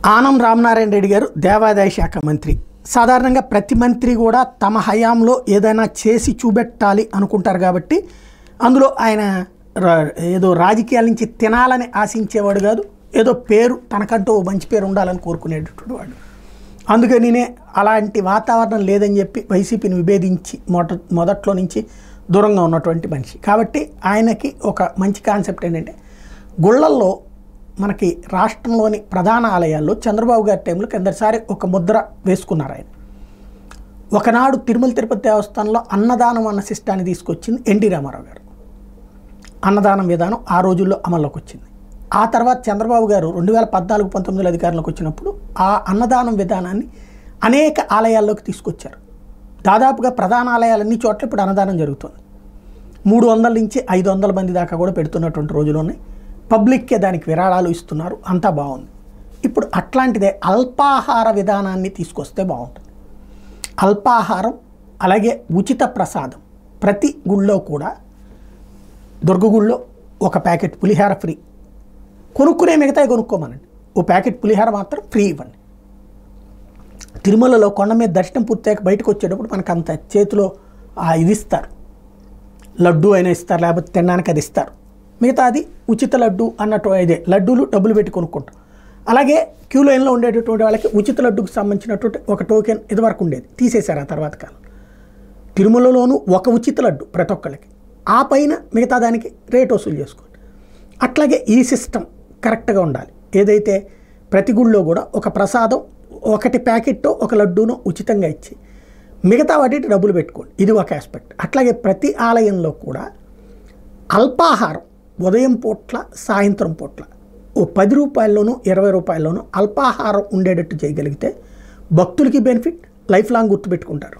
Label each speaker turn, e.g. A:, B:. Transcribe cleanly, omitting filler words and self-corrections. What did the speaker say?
A: ఆనం రామనారాయణ రెడ్డి గారు దేవాదాయ శాఖ మంత్రి. సాధారణంగా ప్రతి మంత్రి కూడా తమ హయాంలో ఏదైనా చేసి చూపెట్టాలి అనుకుంటారు కాబట్టి అందులో ఆయన ఏదో రాజకీయాల నుంచి తినాలని ఆశించేవాడు కాదు, ఏదో పేరు తనకంటూ మంచి పేరు ఉండాలని కోరుకునేటటువంటి వాడు. అందుకనినే అలాంటి వాతావరణం లేదని చెప్పి వైసీపీని విభేదించి మొదట్లో నుంచి దూరంగా ఉన్నటువంటి మనిషి. కాబట్టి ఆయనకి ఒక మంచి కాన్సెప్ట్ ఏంటంటే, గుళ్ళల్లో మనకి రాష్ట్రంలోని ప్రధాన ఆలయాల్లో చంద్రబాబు గారి టైంలో కిందసారి ఒక ముద్ర వేసుకున్నారు ఆయన. ఒకనాడు తిరుమల తిరుపతి దేవస్థానంలో అన్నదానం అన్న సిస్టాన్ని తీసుకొచ్చింది ఎన్టీ రామారావు గారు. అన్నదానం విధానం ఆ రోజుల్లో అమల్లోకి వచ్చింది. ఆ తర్వాత చంద్రబాబు గారు 2014-19 అధికారంలోకి వచ్చినప్పుడు ఆ అన్నదానం విధానాన్ని అనేక ఆలయాల్లోకి తీసుకొచ్చారు. దాదాపుగా ప్రధాన ఆలయాలన్నీ చోట్ల ఇప్పుడు అన్నదానం జరుగుతుంది. 300 నుంచి 500 మంది దాకా కూడా పెడుతున్నటువంటి రోజులోనే పబ్లిక్కే దానికి విరాళాలు ఇస్తున్నారు. అంతా బాగుంది. ఇప్పుడు అట్లాంటిదే అల్పాహార విధానాన్ని తీసుకొస్తే బాగుంటుంది. అల్పాహారం అలాగే ఉచిత ప్రసాదం ప్రతి గుళ్ళో కూడా, దుర్గ గుళ్ళో ఒక ప్యాకెట్ పులిహార ఫ్రీ, కొనుక్కునే మిగతాయి కొనుక్కోమనండి, ఓ ప్యాకెట్ పులిహార మాత్రం ఫ్రీ ఇవ్వండి. తిరుమలలో కొండ మీద దర్శనం పూర్తయ్యాక బయటకు వచ్చేటప్పుడు మనకు అంత చేతిలో ఇది ఇస్తారు, లడ్డు అయినా ఇస్తారు, లేకపోతే తినడానికి అది ఇస్తారు. మిగతా అది ఉచిత లడ్డు అన్నట్టు, ఇదే లడ్డూలు డబ్బులు పెట్టి కొనుక్కుంటాం. అలాగే క్యూ లైన్లో ఉండేటటువంటి వాళ్ళకి ఉచిత లడ్డుకు సంబంధించినటువంటి ఒక టోకెన్ ఇదివరకు ఉండేది, తీసేశారు ఆ తర్వాత కాలం. తిరుమలలోనూ ఒక ఉచిత లడ్డు ప్రతి ఒక్కళ్ళకి, ఆ పైన మిగతా దానికి రేట్ వసూలు చేసుకోండి. అట్లాగే ఈ సిస్టమ్ కరెక్ట్గా ఉండాలి. ఏదైతే ప్రతి గుళ్ళో కూడా ఒక ప్రసాదం, ఒకటి ప్యాకెట్ ఒక లడ్డూను ఉచితంగా ఇచ్చి మిగతా వాటికి డబ్బులు పెట్టుకోండి. ఇది ఒక ఆస్పెక్ట్. అట్లాగే ప్రతి ఆలయంలో కూడా అల్పాహారం ఉదయం పూట్ల సాయంత్రం పూట్ల ఓ 10 రూపాయల్లోనూ 20 రూపాయల్లోనూ అల్పాహారం ఉండేటట్టు చేయగలిగితే భక్తులకి బెనిఫిట్, లైఫ్ లాంగ్ గుర్తుపెట్టుకుంటారు.